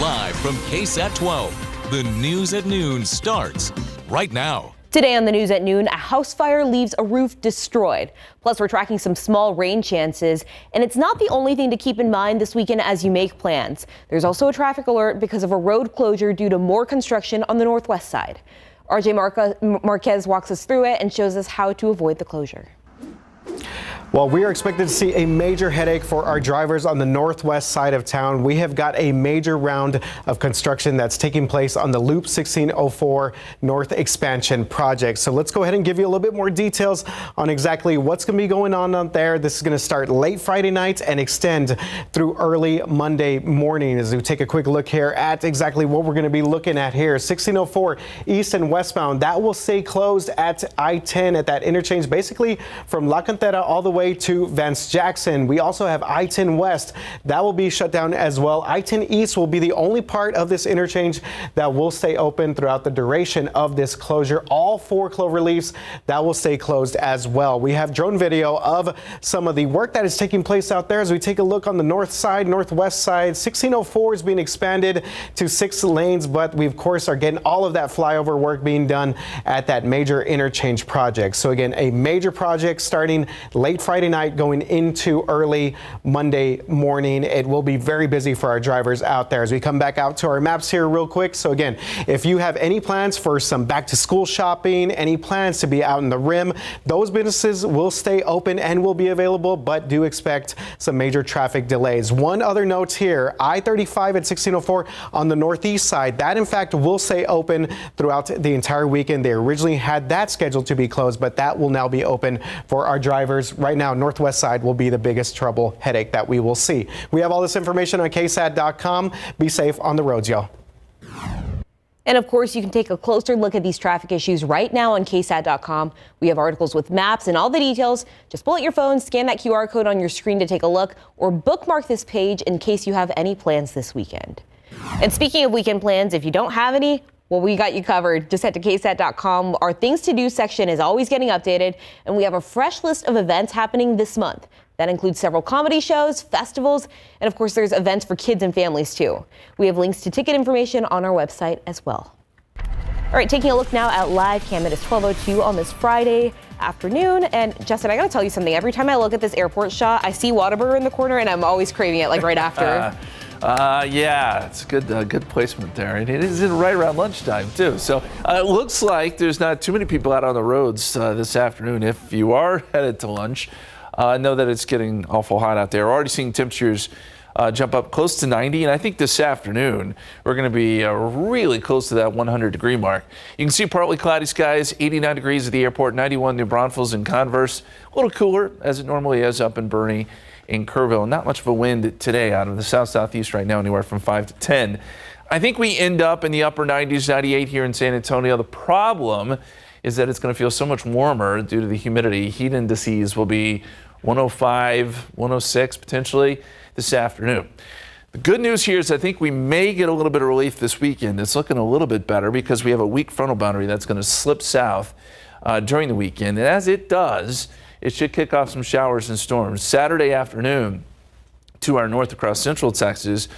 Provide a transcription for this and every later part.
Live from KSAT 12, the News at Noon starts right now. Today on the News at Noon, a house fire leaves a roof destroyed. Plus, we're tracking some small rain chances. And it's not the only thing to keep in mind this weekend as you make plans. There's also a traffic alert because of a road closure due to more construction on the northwest side. RJ Marquez walks us through it and shows us how to avoid the closure. Well, we are expected to see a major headache for our drivers on the northwest side of town. We have got a major round of construction that's taking place on the Loop 1604 North Expansion project. So let's go ahead and give you a little bit more details on exactly what's going to be going on out there. This is going to start late Friday night and extend through early Monday morning. As we take a quick look here at exactly what we're going to be looking at here. 1604 east and westbound, that will stay closed at I-10 at that interchange, basically from La Cantera all the way to Vance Jackson. We also have I-10 West. That will be shut down as well. I-10 East will be the only part of this interchange that will stay open throughout the duration of this closure. All 4 cloverleafs that will stay closed as well. We have drone video of some of the work that is taking place out there as we take a look on the north side, northwest side. 1604 is being expanded to 6 lanes, but we of course are getting all of that flyover work being done at that major interchange project. So again, a major project starting late Friday night going into early Monday morning. It will be very busy for our drivers out there as we come back out to our maps here real quick. So again, if you have any plans for some back to school shopping, any plans to be out in the rim, those businesses will stay open and will be available, but do expect some major traffic delays. One other note here, I-35 at 1604 on the northeast side, that in fact will stay open throughout the entire weekend. They originally had that scheduled to be closed, but that will now be open for our drivers. Right now, northwest side will be the biggest trouble headache that we will see. We have all this information on KSAT.com. Be safe on the roads, y'all. And of course, you can take a closer look at these traffic issues right now on KSAT.com. We have articles with maps and all the details. Just pull out your phone, scan that QR code on your screen to take a look, or bookmark this page in case you have any plans this weekend. And speaking of weekend plans, if you don't have any, well, we got you covered. Just head to KSAT.com. Our Things to Do section is always getting updated, and we have a fresh list of events happening this month. That includes several comedy shows, festivals, and of course, there's events for kids and families too. We have links to ticket information on our website as well. All right, taking a look now at live cam. It is 12:02 on this Friday afternoon. And Justin, I gotta tell you something. Every time I look at this airport shot, I see Whataburger in the corner, and I'm always craving it, like right after. Yeah, it's good placement there. And it is right around lunchtime, too. So it looks like there's not too many people out on the roads this afternoon. If you are headed to lunch, know that it's getting awful hot out there. We're already seeing temperatures jump up close to 90. And I think this afternoon, we're going to be really close to that 100-degree mark. You can see partly cloudy skies, 89 degrees at the airport, 91 New Braunfels and Converse. A little cooler, as it normally is up in Bernie. In Kerrville, not much of a wind today out of the south-southeast right now, anywhere from 5 to 10. I think we end up in the upper 90s, 98 here in San Antonio. The problem is that it's going to feel so much warmer due to the humidity. Heat indices will be 105, 106 potentially this afternoon. The good news here is I think we may get a little bit of relief this weekend. It's looking a little bit better because we have a weak frontal boundary that's going to slip south during the weekend. And as it does, it should kick off some showers and storms Saturday afternoon to our north across central Texas.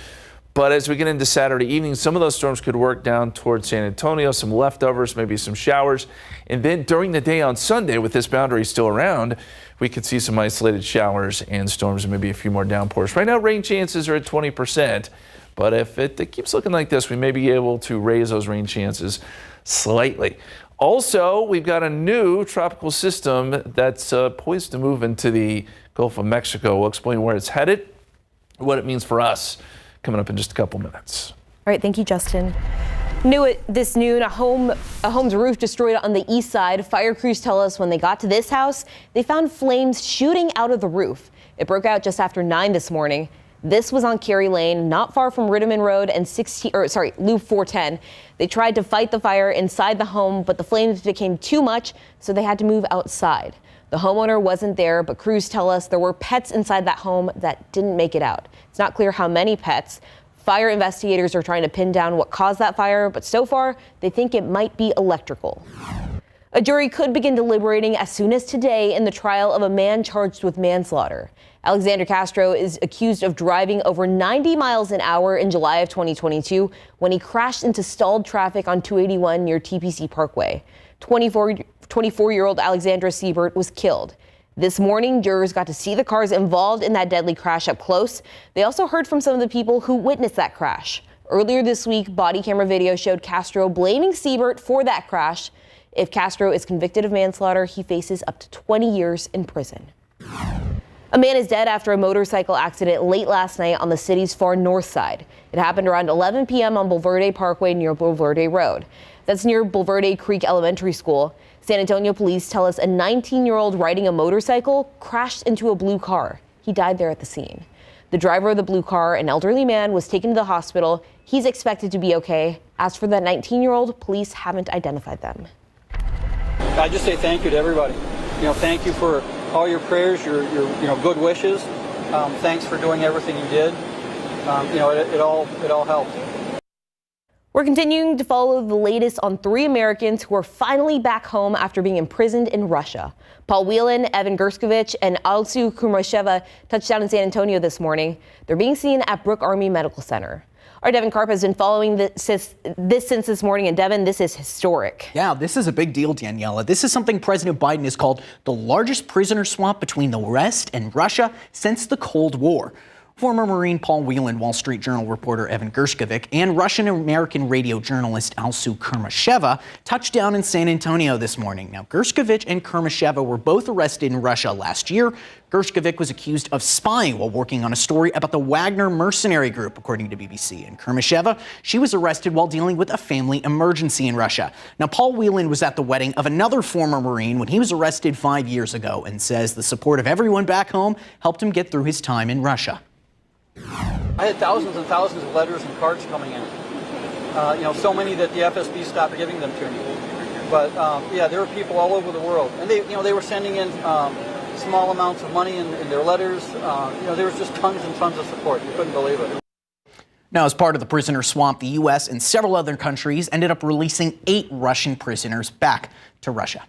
But as we get into Saturday evening, some of those storms could work down towards San Antonio, some leftovers, maybe some showers. And then during the day on Sunday, with this boundary still around, we could see some isolated showers and storms and maybe a few more downpours. Right now, rain chances are at 20%. But if it keeps looking like this, we may be able to raise those rain chances slightly. Also, we've got a new tropical system that's poised to move into the Gulf of Mexico. We'll explain where it's headed, what it means for us, coming up in just a couple minutes. All right, thank you, Justin. New at this noon, a home's roof destroyed on the east side. Fire crews tell us when they got to this house, they found flames shooting out of the roof. It broke out just after 9 this morning. This was on Cary Lane, not far from Ritterman Road and Loop 410. They tried to fight the fire inside the home, but the flames became too much, so they had to move outside. The homeowner wasn't there, but crews tell us there were pets inside that home that didn't make it out. It's not clear how many pets. Fire investigators are trying to pin down what caused that fire, but so far, they think it might be electrical. A jury could begin deliberating as soon as today in the trial of a man charged with manslaughter. Alexander Castro is accused of driving over 90 miles an hour in July of 2022 when he crashed into stalled traffic on 281 near TPC Parkway. 24-year-old Alexandra Siebert was killed. This morning, jurors got to see the cars involved in that deadly crash up close. They also heard from some of the people who witnessed that crash. Earlier this week, body camera video showed Castro blaming Siebert for that crash. If Castro is convicted of manslaughter, he faces up to 20 years in prison. A man is dead after a motorcycle accident late last night on the city's far north side. It happened around 11 p.m. on Bulverde Parkway near Bulverde Road. That's near Bulverde Creek Elementary School. San Antonio police tell us a 19-year-old riding a motorcycle crashed into a blue car. He died there at the scene. The driver of the blue car, an elderly man, was taken to the hospital. He's expected to be okay. As for that 19-year-old, police haven't identified them. I just say thank you to everybody. Thank you for all your prayers, your good wishes. Thanks for doing everything you did. It all helped. We're continuing to follow the latest on 3 Americans who are finally back home after being imprisoned in Russia. Paul Whelan, Evan Gerskovich, and Alsu Kurmasheva touched down in San Antonio this morning. They're being seen at Brooke Army Medical Center. Our Devin Karp has been following this since this morning, and Devin, this is historic. Yeah, this is a big deal, Daniela. This is something President Biden has called the largest prisoner swap between the West and Russia since the Cold War. Former Marine Paul Whelan, Wall Street Journal reporter Evan Gerskovich, and Russian-American radio journalist Alsu Kurmasheva touched down in San Antonio this morning. Now, Gerskovich and Kurmasheva were both arrested in Russia last year. Gerskovich was accused of spying while working on a story about the Wagner mercenary group, according to BBC. And Kurmasheva, she was arrested while dealing with a family emergency in Russia. Now, Paul Whelan was at the wedding of another former Marine when he was arrested 5 years ago and says the support of everyone back home helped him get through his time in Russia. I had thousands and thousands of letters and cards coming in. So many that the FSB stopped giving them to me. But there were people all over the world, and they were sending in small amounts of money in their letters. There was just tons and tons of support. You couldn't believe it. Now, as part of the prisoner swap, the U.S. and several other countries ended up releasing 8 Russian prisoners back to Russia.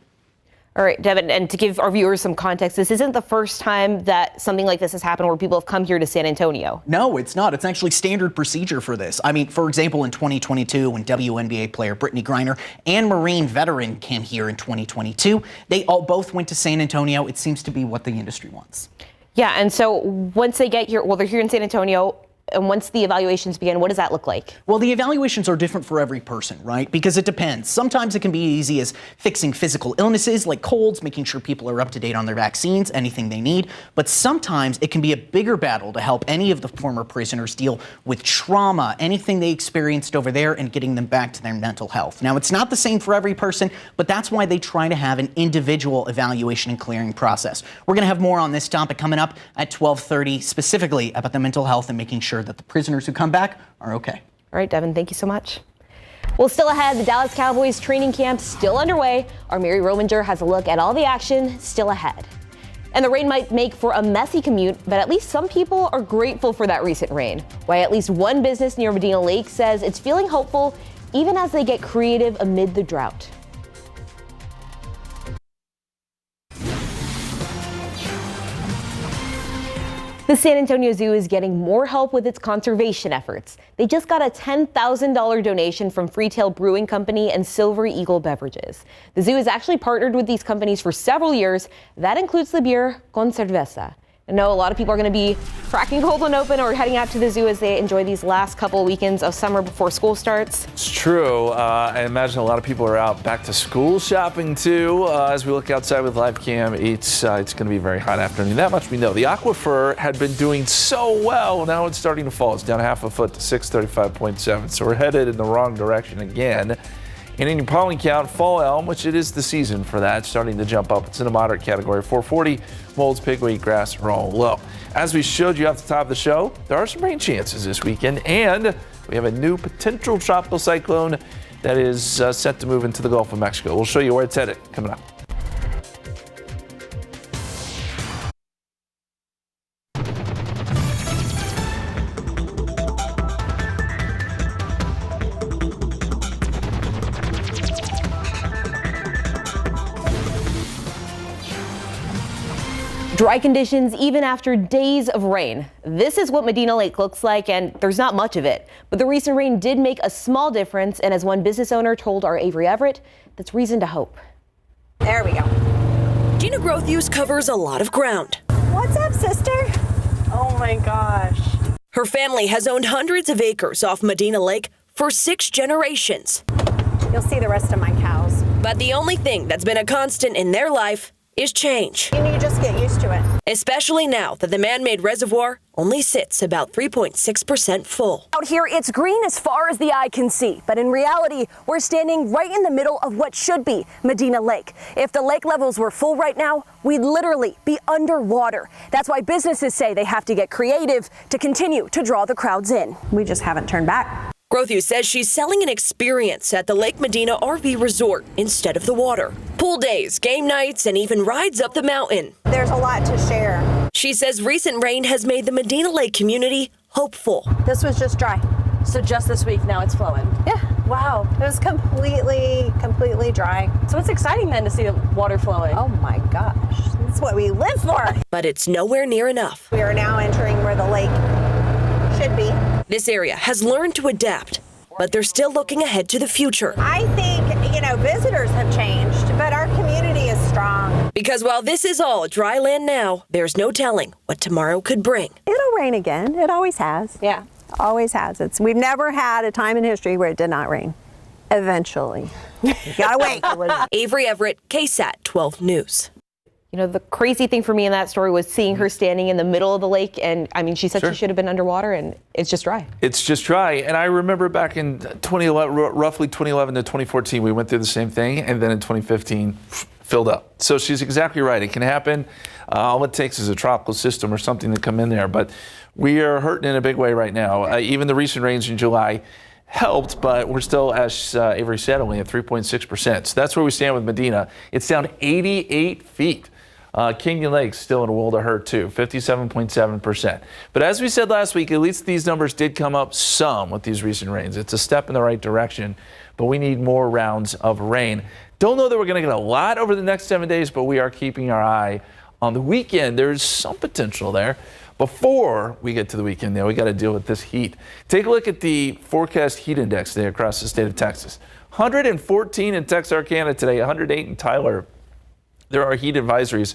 All right, Devin, and to give our viewers some context, this isn't the first time that something like this has happened where people have come here to San Antonio. No, it's not. It's actually standard procedure for this. I mean, for example, in 2022, when WNBA player Brittany Griner and Marine veteran came here in 2022, they all both went to San Antonio. It seems to be what the industry wants. Yeah, and so once they get here, well, they're here in San Antonio. And once the evaluations begin, what does that look like? Well, the evaluations are different for every person, right? Because it depends. Sometimes it can be easy as fixing physical illnesses like colds, making sure people are up to date on their vaccines, anything they need. But sometimes it can be a bigger battle to help any of the former prisoners deal with trauma, anything they experienced over there, and getting them back to their mental health. Now, it's not the same for every person, but that's why they try to have an individual evaluation and clearing process. We're going to have more on this topic coming up at 12:30, specifically about the mental health and making sure that the prisoners who come back are okay. All right, Devin, thank you so much. Well, still ahead, the Dallas Cowboys training camp still underway. Our Mary Rominger has a look at all the action still ahead. And the rain might make for a messy commute, but at least some people are grateful for that recent rain. Why at least one business near Medina Lake says it's feeling hopeful even as they get creative amid the drought. The San Antonio Zoo is getting more help with its conservation efforts. They just got a $10,000 donation from Freetail Brewing Company and Silver Eagle Beverages. The zoo has actually partnered with these companies for several years. That includes the beer Con Cerveza. I know a lot of people are going to be cracking cold one open or heading out to the zoo as they enjoy these last couple of weekends of summer before school starts. It's true. I imagine a lot of people are out back to school shopping too. As we look outside with live cam, it's going to be a very hot afternoon. That much we know. The aquifer had been doing so well. Now it's starting to fall. It's down half a foot to 635.7. So we're headed in the wrong direction again. And in your pollen count, fall elm, which it is the season for that, starting to jump up. It's in a moderate category. 440, molds, pigweed, grass are all low. As we showed you at the top of the show, there are some rain chances this weekend, and we have a new potential tropical cyclone that is set to move into the Gulf of Mexico. We'll show you where it's headed coming up. Dry conditions even after days of rain. This is what Medina Lake looks like, and there's not much of it. But the recent rain did make a small difference, and as one business owner told our Avery Everett, that's reason to hope. There we go. Gina Growth Use covers a lot of ground. What's up, sister? Oh my gosh. Her family has owned hundreds of acres off Medina Lake for 6 generations. You'll see the rest of my cows. But the only thing that's been a constant in their life is change. You need to just get used to it. Especially now that the man-made reservoir only sits about 3.6% full. Out here, it's green as far as the eye can see, but in reality, we're standing right in the middle of what should be Medina Lake. If the lake levels were full right now, we'd literally be underwater. That's why businesses say they have to get creative to continue to draw the crowds in. We just haven't turned back. Growth says she's selling an experience at the Lake Medina RV Resort instead of the water. Pool days, game nights, and even rides up the mountain. There's a lot to share. She says recent rain has made the Medina Lake community hopeful. This was just dry. So just this week now it's flowing. Yeah. Wow. It was completely dry. So it's exciting then to see the water flowing. Oh my gosh. That's what we live for. But it's nowhere near enough. We are now entering where the lake should be. This area has learned to adapt, but they're still looking ahead to the future. I think, visitors have changed, but our community is strong. Because while this is all dry land now, there's no telling what tomorrow could bring. It'll rain again. It always has. Yeah. Always has. We've never had a time in history where it did not rain. Eventually. You gotta wait. Avery Everett, KSAT 12 News. You know, the crazy thing for me in that story was seeing her standing in the middle of the lake. And I mean, she said she should have been underwater, and it's just dry. It's just dry. And I remember back in 2011, roughly 2011 to 2014, we went through the same thing. And then in 2015, filled up. So she's exactly right. It can happen. All it takes is a tropical system or something to come in there. But we are hurting in a big way right now. Even the recent rains in July helped, but we're still, as Avery said, only at 3.6%. So that's where we stand with Medina. It's down 88 feet. Canyon Lake's still in a world of hurt too, 57.7%. But as we said last week, at least these numbers did come up some with these recent rains. It's a step in the right direction, but we need more rounds of rain. Don't know that we're going to get a lot over the next 7 days, but we are keeping our eye on the weekend. There's some potential there. Before we get to the weekend, though, we got to deal with this heat. Take a look at the forecast heat index today across the state of Texas. 114 in Texarkana today, 108 in Tyler. There are heat advisories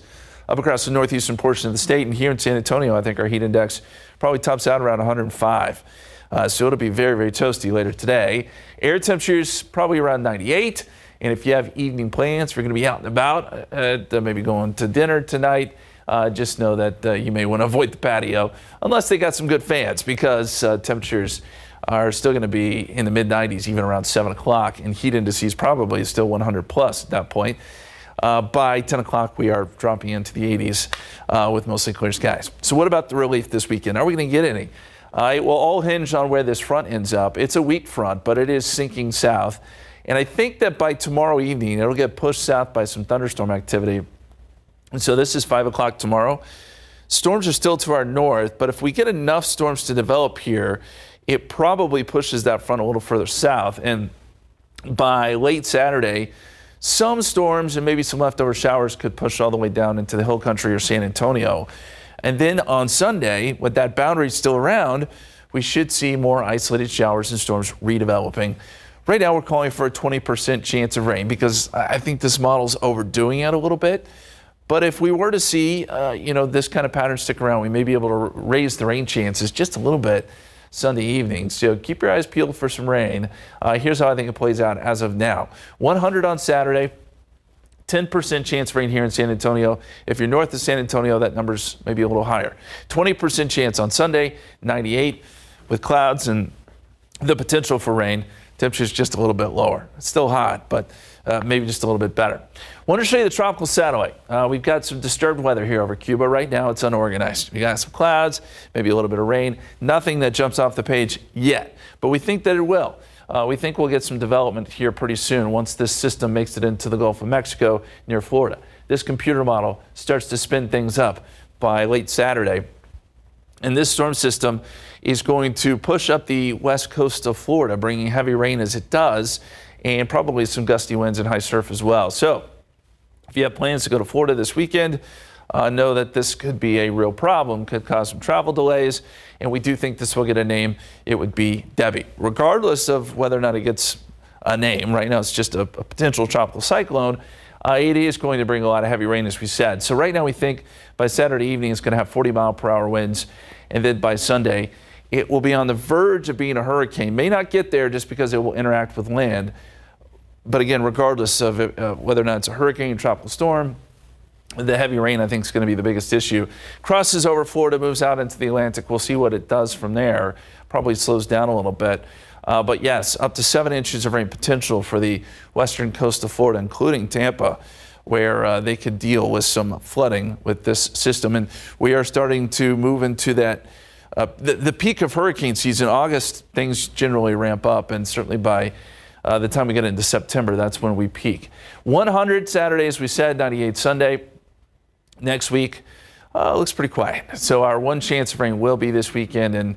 up across the northeastern portion of the state, and here in San Antonio, I think our heat index probably tops out around 105. So it'll be very, very toasty later today. Air temperatures probably around 98. And if you have evening plans, if you're going to be out and about, maybe going to dinner tonight, just know that you may want to avoid the patio unless they got some good fans, because temperatures are still going to be in the mid 90s, even around 7 o'clock, and heat indices probably still 100 plus at that point. By 10 o'clock, we are dropping into the 80s with mostly clear skies. So what about the relief this weekend? Are we going to get any? It will all hinge on where this front ends up. It's a weak front, but it is sinking south. And I think that by tomorrow evening, it'll get pushed south by some thunderstorm activity. And so this is 5 o'clock tomorrow. Storms are still to our north, but if we get enough storms to develop here, it probably pushes that front a little further south. And by late Saturday, some storms and maybe some leftover showers could push all the way down into the hill country or San Antonio. And then on Sunday, with that boundary still around, we should see more isolated showers and storms redeveloping. Right now, we're calling for a 20% chance of rain because I think this model's overdoing it a little bit. But if we were to see, this kind of pattern stick around, we may be able to raise the rain chances just a little bit Sunday evening. So keep your eyes peeled for some rain. Here's how I think it plays out as of now. 100 on Saturday, 10% chance of rain here in San Antonio. If you're north of San Antonio, that number's maybe a little higher. 20% chance on Sunday, 98 with clouds and the potential for rain. Temperature's just a little bit lower. It's still hot, but maybe just a little bit better. Want to show you the tropical satellite. We've got some disturbed weather here over Cuba. Right now, it's unorganized. We got some clouds, maybe a little bit of rain. Nothing that jumps off the page yet, but we think that it will. We think we'll get some development here pretty soon once this system makes it into the Gulf of Mexico near Florida. This computer model starts to spin things up by late Saturday. And this storm system is going to push up the west coast of Florida, bringing heavy rain as it does, and probably some gusty winds and high surf as well. So if you have plans to go to Florida this weekend, know that this could be a real problem, could cause some travel delays, and we do think this will get a name. It would be Debbie. Regardless of whether or not it gets a name, right now it's just a potential tropical cyclone. It is going to bring a lot of heavy rain, as we said. So right now we think by Saturday evening it's going to have 40-mile-per-hour winds, and then by Sunday it will be on the verge of being a hurricane. May not get there just because it will interact with land. But again, regardless of whether or not it's a hurricane, tropical storm, the heavy rain, I think, is going to be the biggest issue. Crosses over Florida, moves out into the Atlantic. We'll see what it does from there. Probably slows down a little bit. But yes, up to 7 inches of rain potential for the western coast of Florida, including Tampa, where they could deal with some flooding with this system. And we are starting to move into that, the peak of hurricane season. August, things generally ramp up, and certainly by the time we get into September, that's when we peak. 100 Saturday, as we said, 98 Sunday. Next week looks pretty quiet. So our one chance of rain will be this weekend, and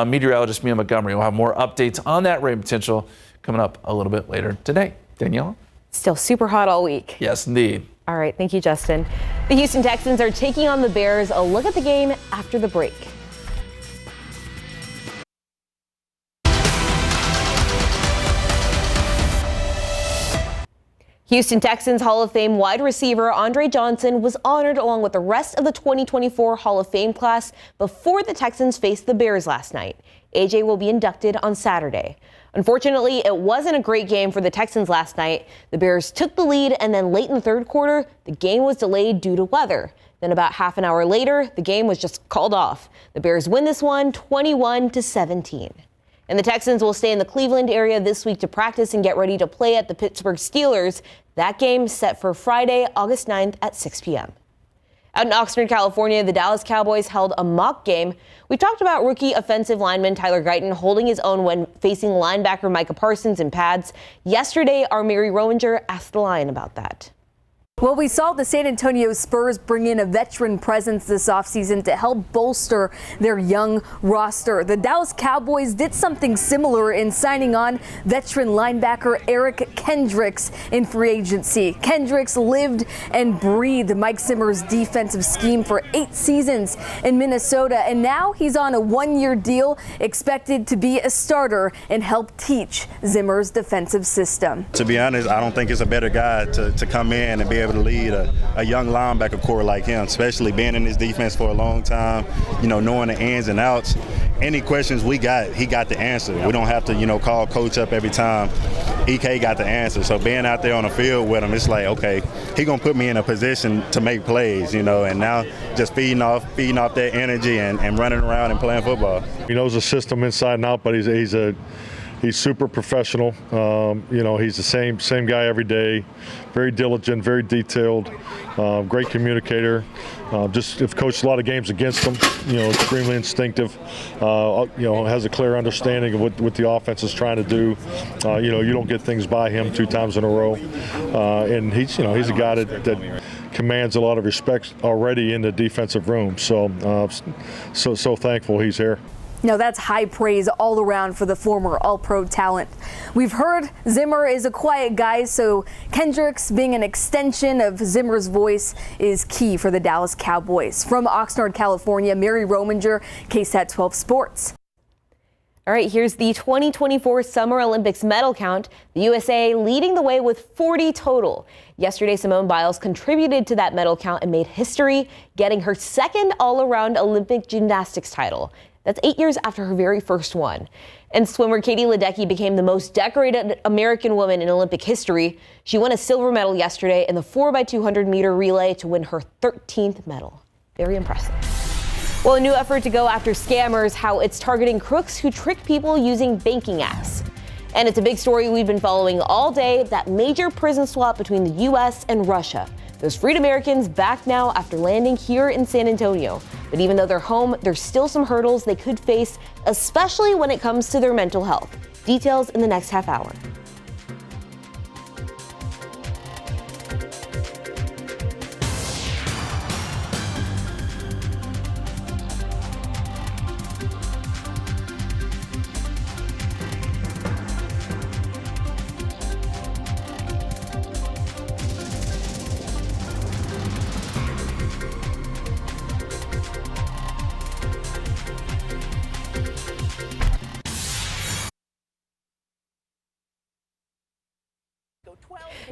meteorologist Mia Montgomery will have more updates on that rain potential coming up a little bit later today. Danielle? Still super hot all week. Yes, indeed. All right, thank you, Justin. The Houston Texans are taking on the Bears. A look at the game after the break. Houston Texans Hall of Fame wide receiver Andre Johnson was honored along with the rest of the 2024 Hall of Fame class before the Texans faced the Bears last night. AJ will be inducted on Saturday. Unfortunately, it wasn't a great game for the Texans last night. The Bears took the lead, and then late in the third quarter, the game was delayed due to weather. Then about half an hour later, the game was just called off. The Bears win this one 21-17. And the Texans will stay in the Cleveland area this week to practice and get ready to play at the Pittsburgh Steelers. That game set for Friday, August 9th at 6 p.m. Out in Oxnard, California, the Dallas Cowboys held a mock game. We talked about rookie offensive lineman Tyler Guyton holding his own when facing linebacker Micah Parsons in pads. Yesterday, our Mary Rowinger asked the Lion about that. Well, we saw the San Antonio Spurs bring in a veteran presence this offseason to help bolster their young roster. The Dallas Cowboys did something similar in signing on veteran linebacker Eric Kendricks in free agency. Kendricks lived and breathed Mike Zimmer's defensive scheme for 8 seasons in Minnesota, and now he's on a 1-year deal, expected to be a starter and help teach Zimmer's defensive system. To be honest, I don't think it's a better guy to come in and be able to lead a young linebacker core like him, especially being in this defense for a long time, knowing the ins and outs. Any questions we got, he got the answer. We don't have to, call coach up every time. EK got the answer. So being out there on the field with him, it's like, okay, he gonna put me in a position to make plays, and now just feeding off that energy and running around and playing football. He knows the system inside and out, but he's super professional. He's the same guy every day. Very diligent, very detailed, great communicator. Just have coached a lot of games against him. Extremely instinctive. Has a clear understanding of what the offense is trying to do. You don't get things by him 2 times in a row. And he's a guy that commands a lot of respect already in the defensive room. So thankful he's here. Now, that's high praise all around for the former All-Pro talent. We've heard Zimmer is a quiet guy, so Kendricks being an extension of Zimmer's voice is key for the Dallas Cowboys. From Oxnard, California, Mary Rowinger, KSAT 12 Sports. All right, here's the 2024 Summer Olympics medal count. The USA leading the way with 40 total. Yesterday, Simone Biles contributed to that medal count and made history, getting her second all-around Olympic gymnastics title. That's 8 years after her very first one. And swimmer Katie Ledecky became the most decorated American woman in Olympic history. She won a silver medal yesterday in the 4x200 meter relay to win her 13th medal. Very impressive. Well, a new effort to go after scammers, how it's targeting crooks who trick people using banking apps. And it's a big story we've been following all day, that major prison swap between the U.S. and Russia. Those freed Americans back now after landing here in San Antonio. But even though they're home, there's still some hurdles they could face, especially when it comes to their mental health. Details in the next half hour.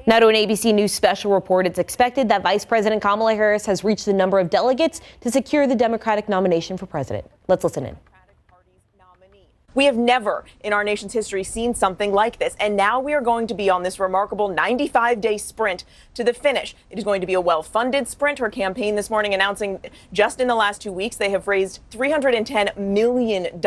Now to an ABC News special report. It's expected that Vice President Kamala Harris has reached the number of delegates to secure the Democratic nomination for president. Let's listen in. We have never in our nation's history seen something like this. And now we are going to be on this remarkable 95-day sprint to the finish. It is going to be a well-funded sprint. Her campaign this morning announcing just in the last 2 weeks, they have raised $310 million,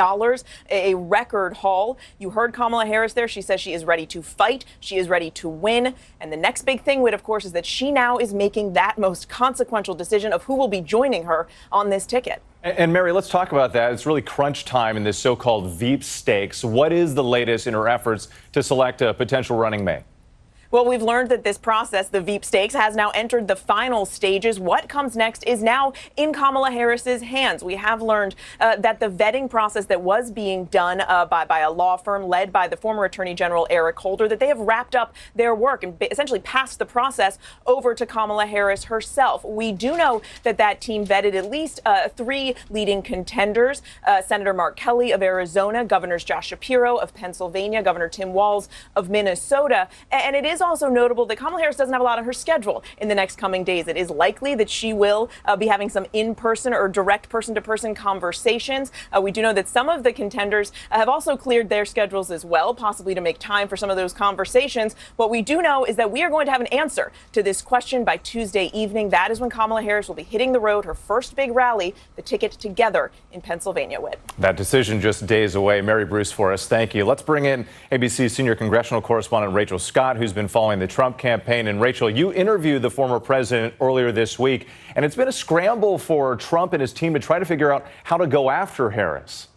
a record haul. You heard Kamala Harris there. She says she is ready to fight. She is ready to win. And the next big thing, Whit, of course, is that she now is making that most consequential decision of who will be joining her on this ticket. And Mary, let's talk about that. It's really crunch time in this so-called Veep stakes. What is the latest in her efforts to select a potential running mate? Well, we've learned that this process, the Veep stakes, has now entered the final stages. What comes next is now in Kamala Harris's hands. We have learned that the vetting process that was being done by a law firm led by the former Attorney General Eric Holder, that they have wrapped up their work and essentially passed the process over to Kamala Harris herself. We do know that that team vetted at least 3 leading contenders, Senator Mark Kelly of Arizona, Governors Josh Shapiro of Pennsylvania, Governor Tim Walz of Minnesota. And it is also notable that Kamala Harris doesn't have a lot on her schedule in the next coming days. It is likely that she will be having some in-person or direct person-to-person conversations. We do know that some of the contenders have also cleared their schedules as well, possibly to make time for some of those conversations. What we do know is that we are going to have an answer to this question by Tuesday evening. That is when Kamala Harris will be hitting the road, her first big rally, the ticket together in Pennsylvania. Whit. That decision just days away. Mary Bruce for us. Thank you. Let's bring in ABC senior congressional correspondent Rachel Scott, who's been following the Trump campaign. And Rachel, you interviewed the former president earlier this week, and it's been a scramble for Trump and his team to try to figure out how to go after Harris.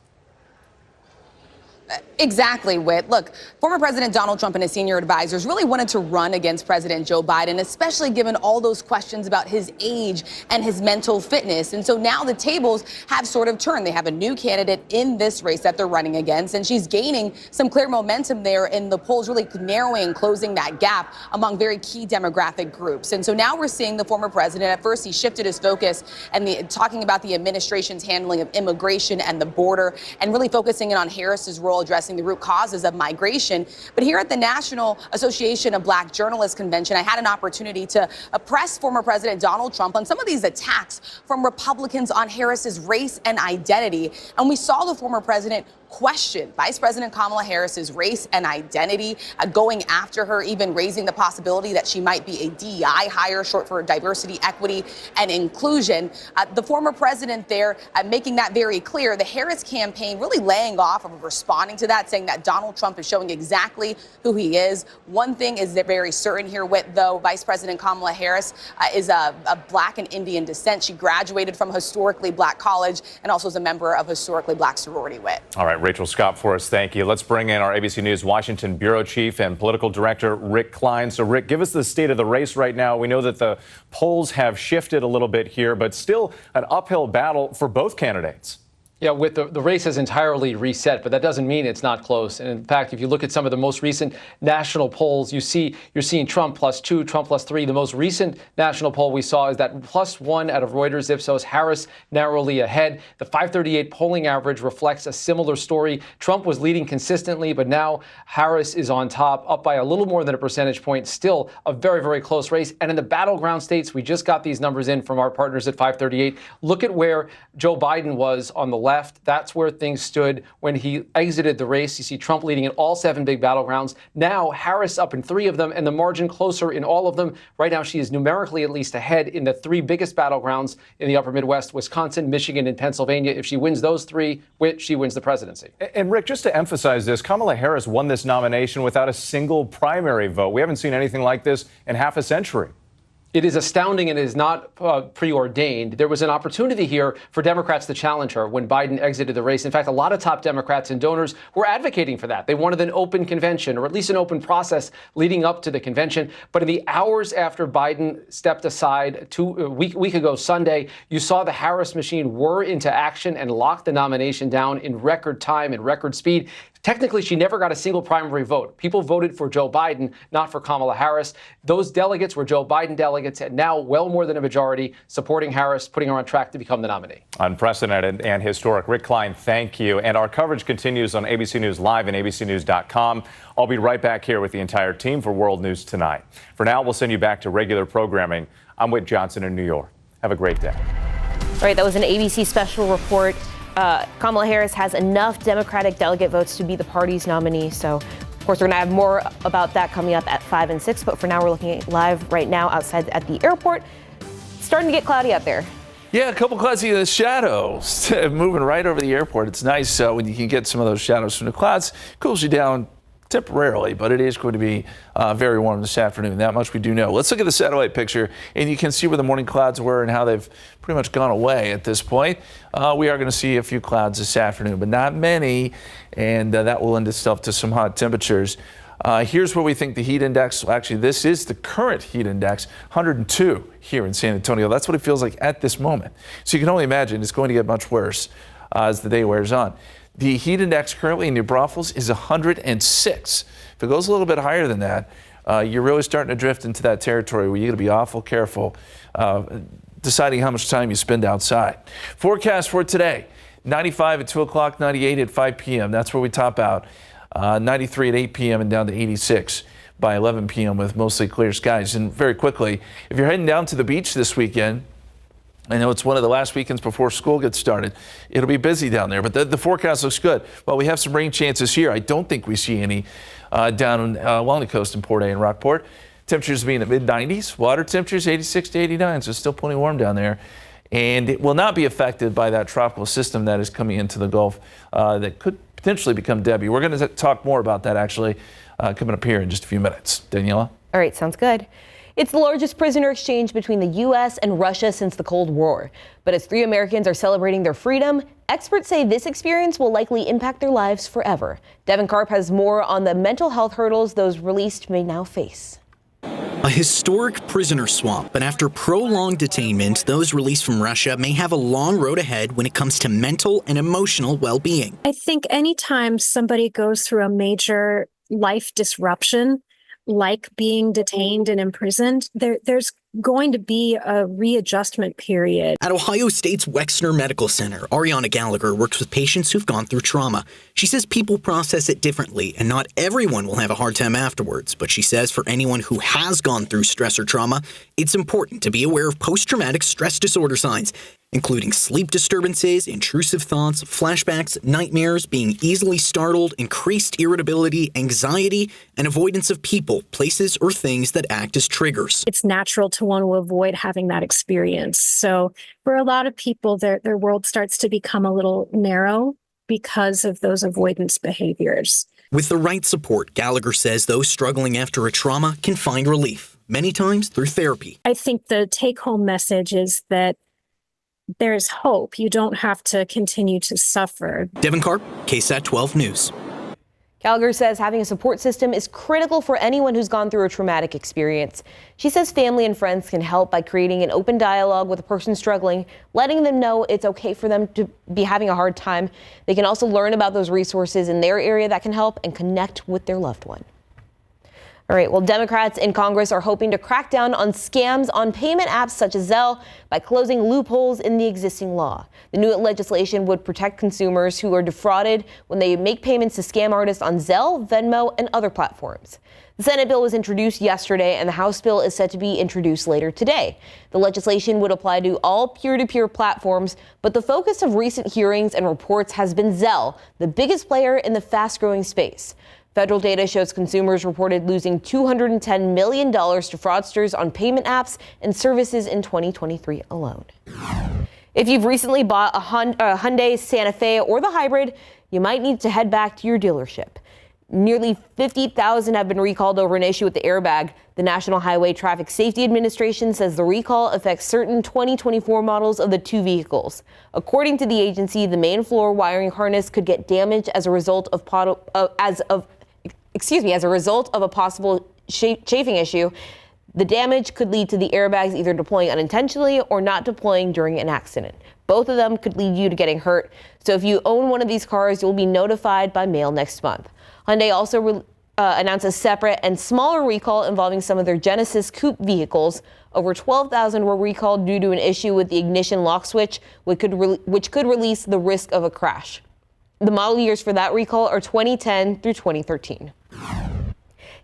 Exactly, Whit. Look, former President Donald Trump and his senior advisors really wanted to run against President Joe Biden, especially given all those questions about his age and his mental fitness. And so now the tables have sort of turned. They have a new candidate in this race that they're running against, and she's gaining some clear momentum there in the polls, really narrowing, closing that gap among very key demographic groups. And so now we're seeing the former president. At first, he shifted his focus and talking about the administration's handling of immigration and the border, and really focusing in on Harris's role addressing the root causes of migration. But here at the National Association of Black Journalists Convention, I had an opportunity to press former President Donald Trump on some of these attacks from Republicans on Harris's race and identity. And we saw the former president question Vice President Kamala Harris's race and identity, going after her, even raising the possibility that she might be a DEI hire, short for diversity, equity, and inclusion. The former president there making that very clear. The Harris campaign really laying off of responding to that, saying that Donald Trump is showing exactly who he is. One thing is that very certain here, Whit, though, Vice President Kamala Harris is a Black and Indian descent. She graduated from a historically Black college and also is a member of historically Black sorority, Whit. All right, Rachel Scott for us. Thank you. Let's bring in our ABC News Washington bureau chief and political director, Rick Klein. So, Rick, give us the state of the race right now. We know that the polls have shifted a little bit here, but still an uphill battle for both candidates. Yeah, with the race has entirely reset, but that doesn't mean it's not close. And in fact, if you look at some of the most recent national polls, you're seeing Trump +2, Trump +3. The most recent national poll we saw is that +1 out of Reuters Ipsos, Harris narrowly ahead. The 538 polling average reflects a similar story. Trump was leading consistently, but now Harris is on top, up by a little more than a percentage point. Still a very, very close race. And in the battleground states, we just got these numbers in from our partners at 538. Look at where Joe Biden was on the left. That's where things stood when he exited the race. You see Trump leading in all 7 big battlegrounds. Now Harris up in 3 of them, and the margin closer in all of them. Right now she is numerically at least ahead in the 3 biggest battlegrounds in the upper Midwest, Wisconsin, Michigan, and Pennsylvania. If she wins those 3, she wins the presidency. And Rick, just to emphasize this, Kamala Harris won this nomination without a single primary vote. We haven't seen anything like this in half a century. It is astounding and it is not preordained. There was an opportunity here for Democrats to challenge her when Biden exited the race. In fact, a lot of top Democrats and donors were advocating for that. They wanted an open convention, or at least an open process leading up to the convention. But in the hours after Biden stepped aside a week ago Sunday, you saw the Harris machine whir into action and lock the nomination down in record time and record speed. Technically, she never got a single primary vote. People voted for Joe Biden, not for Kamala Harris. Those delegates were Joe Biden delegates, and now well more than a majority supporting Harris, putting her on track to become the nominee. Unprecedented and historic. Rick Klein, thank you. And our coverage continues on ABC News Live and abcnews.com. I'll be right back here with the entire team for World News Tonight. For now, we'll send you back to regular programming. I'm Whit Johnson in New York. Have a great day. All right, that was an ABC special report. Kamala Harris has enough Democratic delegate votes to be the party's nominee. So, of course, we're going to have more about that coming up at 5 and 6. But for now, we're looking at live right now outside at the airport. It's starting to get cloudy out there. Yeah, a couple clouds in the shadows moving right over the airport. It's nice when you can get some of those shadows from the clouds. Cools you down temporarily, but it is going to be very warm this afternoon. That much we do know. Let's look at the satellite picture, and you can see where the morning clouds were and how they've pretty much gone away at this point. We are going to see a few clouds this afternoon, but not many, and that will lend itself to some hot temperatures. Here's where we think the heat index, actually this is the current heat index, 102 here in San Antonio. That's what it feels like at this moment. So you can only imagine it's going to get much worse as the day wears on. The heat index currently in New Braunfels is 106. If it goes a little bit higher than that, you're really starting to drift into that territory where you got to be awful careful deciding how much time you spend outside. Forecast for today, 95 at 2 o'clock, 98 at 5 p.m. That's where we top out. 93 at 8 p.m. and down to 86 by 11 p.m. with mostly clear skies. And very quickly, if you're heading down to the beach this weekend, I know it's one of the last weekends before school gets started. It'll be busy down there, but the forecast looks good. Well, we have some rain chances here. I don't think we see any down along the coast in Port A and Rockport. Temperatures being in the mid-90s. Water temperatures 86 to 89, so it's still plenty warm down there. And it will not be affected by that tropical system that is coming into the Gulf that could potentially become Debbie. We're going to talk more about that, actually, coming up here in just a few minutes. Daniela? All right, sounds good. It's the largest prisoner exchange between the U.S. and Russia since the Cold War. But as 3 Americans are celebrating their freedom, experts say this experience will likely impact their lives forever. Devin Karp has more on the mental health hurdles those released may now face. A historic prisoner swap, but after prolonged detainment, those released from Russia may have a long road ahead when it comes to mental and emotional well-being. I think anytime somebody goes through a major life disruption, like being detained and imprisoned, there's going to be a readjustment period. At Ohio State's Wexner Medical Center, Ariana Gallagher works with patients who've gone through trauma. She says people process it differently, and not everyone will have a hard time afterwards. But she says for anyone who has gone through stress or trauma, it's important to be aware of post-traumatic stress disorder signs, including sleep disturbances, intrusive thoughts, flashbacks, nightmares, being easily startled, increased irritability, anxiety, and avoidance of people, places, or things that act as triggers. It's natural to want to avoid having that experience. So for a lot of people, their world starts to become a little narrow because of those avoidance behaviors. With the right support, Gallagher says those struggling after a trauma can find relief, many times through therapy. I think the take-home message is that there's hope. You don't have to continue to suffer. Devin Karp, KSAT 12 News. Gallagher says having a support system is critical for anyone who's gone through a traumatic experience. She says family and friends can help by creating an open dialogue with a person struggling, letting them know it's okay for them to be having a hard time. They can also learn about those resources in their area that can help and connect with their loved one. All right, well, Democrats in Congress are hoping to crack down on scams on payment apps such as Zelle by closing loopholes in the existing law. The new legislation would protect consumers who are defrauded when they make payments to scam artists on Zelle, Venmo, and other platforms. The Senate bill was introduced yesterday, and the House bill is set to be introduced later today. The legislation would apply to all peer-to-peer platforms, but the focus of recent hearings and reports has been Zelle, the biggest player in the fast-growing space. Federal data shows consumers reported losing $210 million to fraudsters on payment apps and services in 2023 alone. If you've recently bought a Hyundai Santa Fe or the hybrid, you might need to head back to your dealership. Nearly 50,000 have been recalled over an issue with the airbag. The National Highway Traffic Safety Administration says the recall affects certain 2024 models of the two vehicles. According to the agency, the main floor wiring harness could get damaged as a result of a possible chafing issue. The damage could lead to the airbags either deploying unintentionally or not deploying during an accident. Both of them could lead you to getting hurt. So if you own one of these cars, you'll be notified by mail next month. Hyundai also announced a separate and smaller recall involving some of their Genesis Coupe vehicles. Over 12,000 were recalled due to an issue with the ignition lock switch, which could release the risk of a crash. The model years for that recall are 2010 through 2013.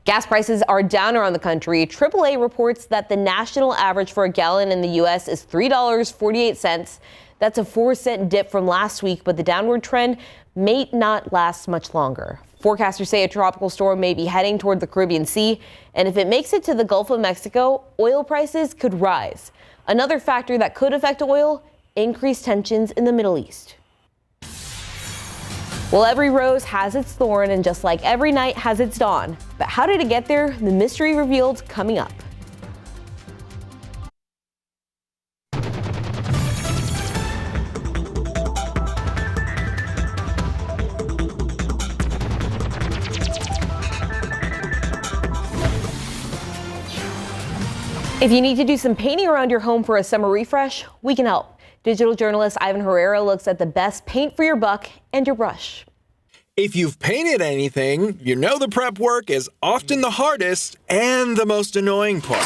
Gas prices are down around the country. AAA reports that the national average for a gallon in the U.S. is $3.48. That's a 4-cent dip from last week, but the downward trend may not last much longer. Forecasters say a tropical storm may be heading toward the Caribbean Sea, and if it makes it to the Gulf of Mexico, oil prices could rise. Another factor that could affect oil, increased tensions in the Middle East. Well, every rose has its thorn, and just like every night has its dawn. But how did it get there? The mystery revealed coming up. If you need to do some painting around your home for a summer refresh, we can help. Digital journalist Ivan Herrera looks at the best paint for your buck and your brush. If you've painted anything, you know the prep work is often the hardest and the most annoying part.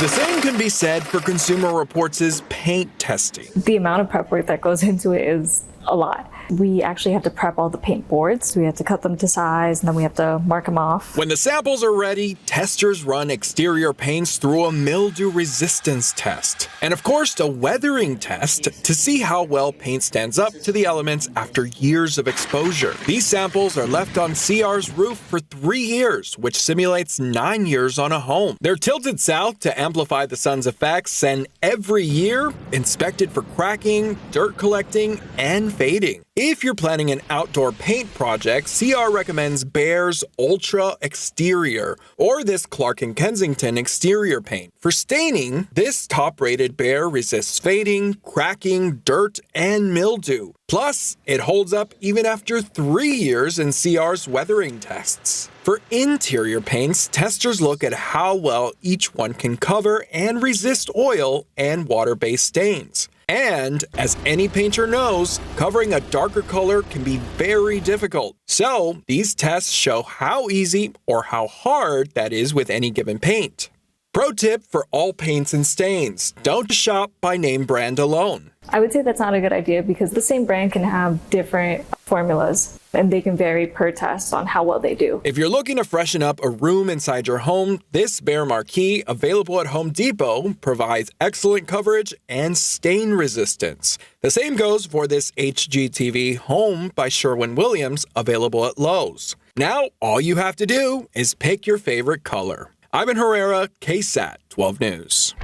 The same can be said for Consumer Reports' paint testing. The amount of prep work that goes into it is a lot. We actually have to prep all the paint boards. We have to cut them to size, and then we have to mark them off. When the samples are ready, testers run exterior paints through a mildew resistance test. And of course, a weathering test to see how well paint stands up to the elements after years of exposure. These samples are left on CR's roof for 3 years, which simulates 9 years on a home. They're tilted south to amplify the sun's effects, and every year, inspected for cracking, dirt collecting, and fading. If you're planning an outdoor paint project, CR recommends Behr's Ultra Exterior or this Clark & Kensington exterior paint. For staining, this top-rated Behr resists fading, cracking, dirt, and mildew. Plus, it holds up even after 3 years in CR's weathering tests. For interior paints, testers look at how well each one can cover and resist oil and water-based stains. And, as any painter knows, covering a darker color can be very difficult. So, these tests show how easy or how hard that is with any given paint. Pro tip for all paints and stains: don't shop by name brand alone. I would say that's not a good idea because the same brand can have different formulas and they can vary per test on how well they do. If you're looking to freshen up a room inside your home, this Behr Marquee, available at Home Depot, provides excellent coverage and stain resistance. The same goes for this HGTV Home by Sherwin-Williams, available at Lowe's. Now, all you have to do is pick your favorite color. Ivan Herrera, KSAT 12 News.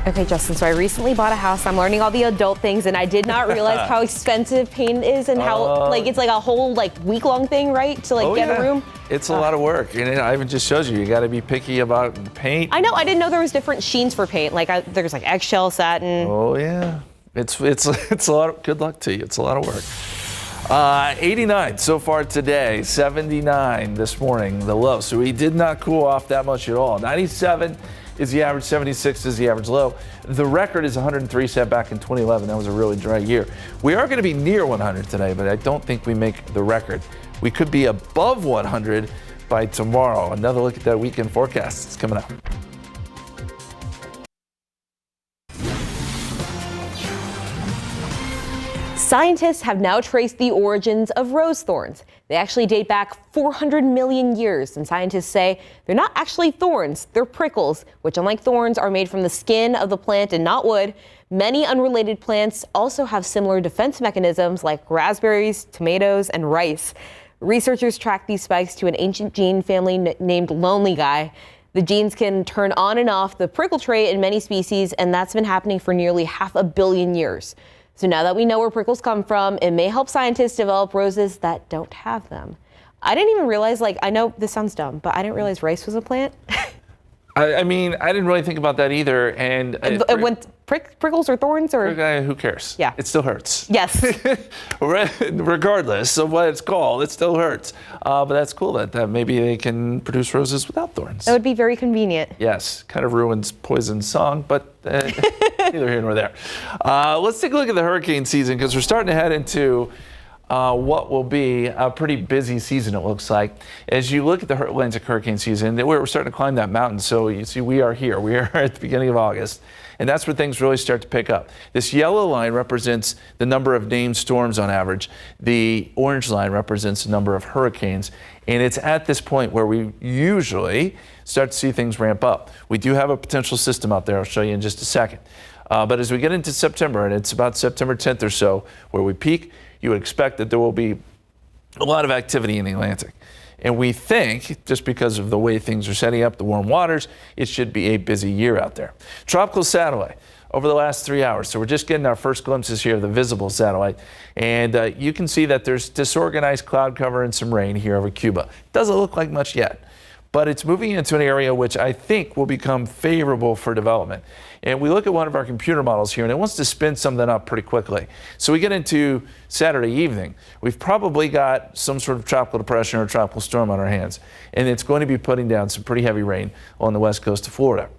Okay, Justin, so I recently bought a house. I'm learning all the adult things, and I did not realize how expensive paint is and how, it's like a whole, week-long thing, right, to, get a room? It's a lot of work, and Ivan just shows you got to be picky about paint. I know. I didn't know there was different sheens for paint. There's, eggshell, satin. Oh, yeah. It's a lot of, good luck to you. It's a lot of work. 89 so far today, 79 this morning, the low. So we did not cool off that much at all. 97 is the average, 76 is the average low. The record is 103 set back in 2011. That was a really dry year. We are going to be near 100 today, but I don't think we make the record. We could be above 100 by tomorrow. Another look at that weekend forecast is coming up. Scientists have now traced the origins of rose thorns. They actually date back 400 million years, and scientists say they're not actually thorns, they're prickles, which, unlike thorns, are made from the skin of the plant and not wood. Many unrelated plants also have similar defense mechanisms, like raspberries, tomatoes, and rice. Researchers tracked these spikes to an ancient gene family named Lonely Guy. The genes can turn on and off the prickle trait in many species, and that's been happening for nearly 500 million years. So now that we know where prickles come from, it may help scientists develop roses that don't have them. I didn't even realize, I know this sounds dumb, but I didn't realize rice was a plant. I mean, I didn't really think about that either. And it went prickles or thorns or? Who cares? Yeah. It still hurts. Yes. Regardless of what it's called, it still hurts. But that's cool that maybe they can produce roses without thorns. That would be very convenient. Yes. Kind of ruins Poison's song, but neither here nor there. Let's take a look at the hurricane season because we're starting to head into what will be a pretty busy season, it looks like. As you look at the Atlantic hurricane season, we're starting to climb that mountain. So you see, we are here. We are at the beginning of August, and that's where things really start to pick up. This yellow line represents the number of named storms on average. The orange line represents the number of hurricanes, and it's at this point where we usually start to see things ramp up. We do have a potential system out there. I'll show you in just a second. But as we get into September, and it's about September 10th or so where we peak, you would expect that there will be a lot of activity in the Atlantic. And we think, just because of the way things are setting up, the warm waters, it should be a busy year out there. Tropical satellite over the last 3 hours. So we're just getting our first glimpses here of the visible satellite. And you can see that there's disorganized cloud cover and some rain here over Cuba. Doesn't look like much yet, but it's moving into an area which I think will become favorable for development. And we look at one of our computer models here, and it wants to spin something up pretty quickly. So we get into Saturday evening. We've probably got some sort of tropical depression or tropical storm on our hands, and it's going to be putting down some pretty heavy rain on the west coast of Florida.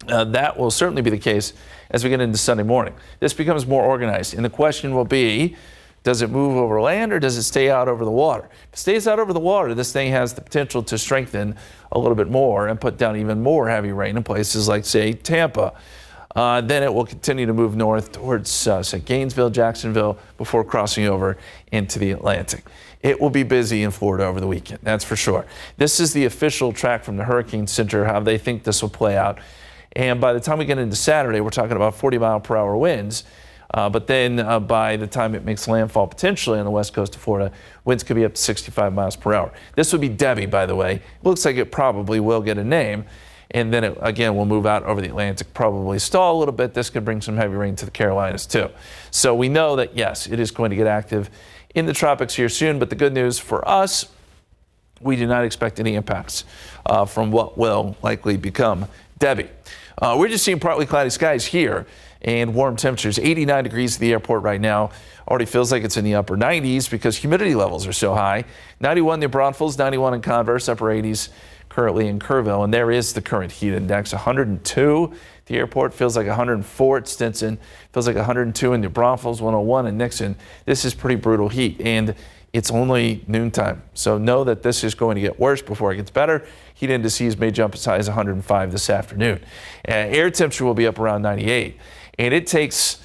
That will certainly be the case as we get into Sunday morning. This becomes more organized, and the question will be, does it move over land or does it stay out over the water? If it stays out over the water, this thing has the potential to strengthen a little bit more and put down even more heavy rain in places like, say, Tampa. Then it will continue to move north towards, say, Gainesville, Jacksonville, before crossing over into the Atlantic. It will be busy in Florida over the weekend, that's for sure. This is the official track from the Hurricane Center, how they think this will play out. And by the time we get into Saturday, we're talking about 40-mile-per-hour winds. But then by the time it makes landfall potentially on the west coast of Florida, winds could be up to 65 miles per hour. This would be Debbie, by the way. Looks like it probably will get a name. And then it, again, will move out over the Atlantic, probably stall a little bit. This could bring some heavy rain to the Carolinas, too. So we know that, yes, it is going to get active in the tropics here soon. But the good news for us, we do not expect any impacts from what will likely become Debbie. We're just seeing partly cloudy skies here and warm temperatures. 89 degrees at the airport right now. Already feels like it's in the upper 90s because humidity levels are so high. 91 in Braunfels, 91 in Converse, upper 80s currently in Kerrville. And there is the current heat index, 102. The airport feels like 104 at Stinson. Feels like 102 in New Braunfels, 101 in Nixon. This is pretty brutal heat, and it's only noontime. So know that this is going to get worse before it gets better. Heat indices may jump as high as 105 this afternoon. Air temperature will be up around 98. And it takes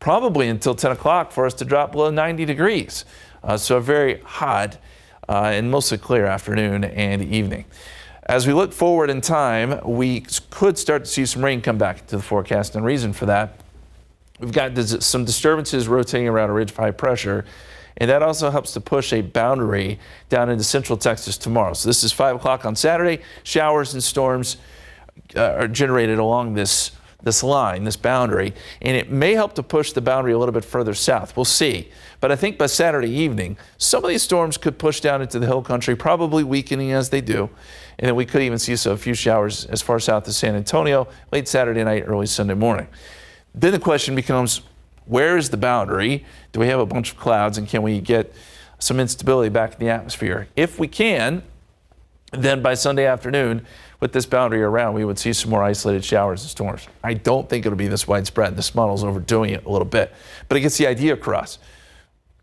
probably until 10 o'clock for us to drop below 90 degrees. So a very hot and mostly clear afternoon and evening. As we look forward in time, we could start to see some rain come back into the forecast. And reason for that, we've got some disturbances rotating around a ridge of high pressure. And that also helps to push a boundary down into central Texas tomorrow. So this is 5 o'clock on Saturday. Showers and storms are generated along this line, this boundary, and it may help to push the boundary a little bit further south. We'll see. But I think by Saturday evening, some of these storms could push down into the hill country, probably weakening as they do. And then we could even see a few showers as far south as San Antonio, late Saturday night, early Sunday morning. Then the question becomes, where is the boundary? Do we have a bunch of clouds, and can we get some instability back in the atmosphere? If we can, then by Sunday afternoon, with this boundary around, we would see some more isolated showers and storms. I don't think it'll be this widespread. This model's overdoing it a little bit, but it gets the idea across.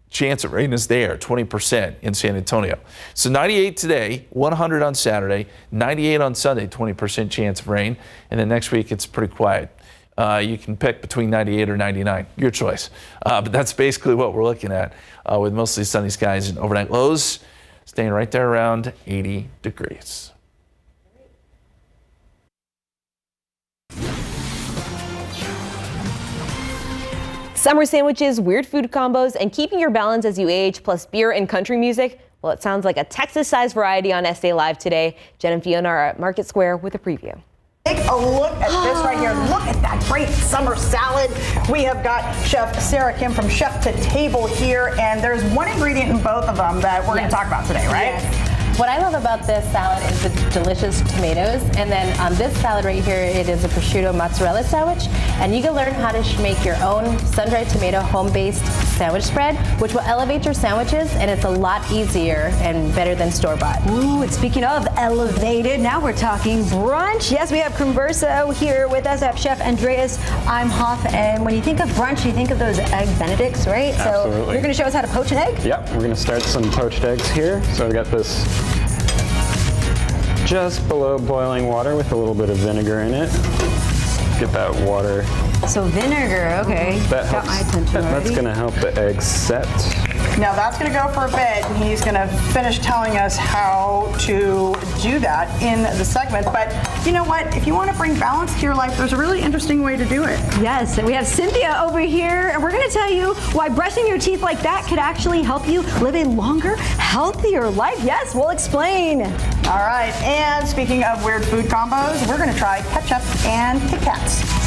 Chance of rain is there, 20% in San Antonio. So 98 today, 100 on Saturday, 98 on Sunday, 20% chance of rain. And then next week, it's pretty quiet. You can pick between 98 or 99, your choice. But that's basically what we're looking at with mostly sunny skies and overnight lows staying right there around 80 degrees. Summer sandwiches, weird food combos, and keeping your balance as you age, plus beer and country music. Well, it sounds like a Texas-sized variety on SA Live today. Jen and Fiona are at Market Square with a preview. Take a look at this right here. Look at that great summer salad. We have got Chef Sarah Kim from Chef to Table here, and there's one ingredient in both of them that we're going to talk about today, right? Yes. What I love about this salad is the delicious tomatoes, and then on this salad right here, it is a prosciutto mozzarella sandwich, and you can learn how to make your own sun-dried tomato home-based sandwich spread, which will elevate your sandwiches, and it's a lot easier and better than store-bought. Ooh, and speaking of elevated, now we're talking brunch. Yes, we have Converso here with us. I have Chef Andreas Imhoff, and when you think of brunch, you think of those egg benedicts, right? Absolutely. So you're going to show us how to poach an egg? Yep, we're going to start some poached eggs here. So I've got this just below boiling water with a little bit of vinegar in it. Get that water. So vinegar, okay. That got helps, my attention that's already. going to help the eggs set. Now that's going to go for a bit, and he's going to finish telling us how to do that in the segment. But you know what? If you want to bring balance to your life, there's a really interesting way to do it. Yes, and we have Cynthia over here, and we're going to tell you why brushing your teeth like that could actually help you live a longer, healthier life. Yes, we'll explain. All right, and speaking of weird food combos, we're going to try ketchup and Kit Kats.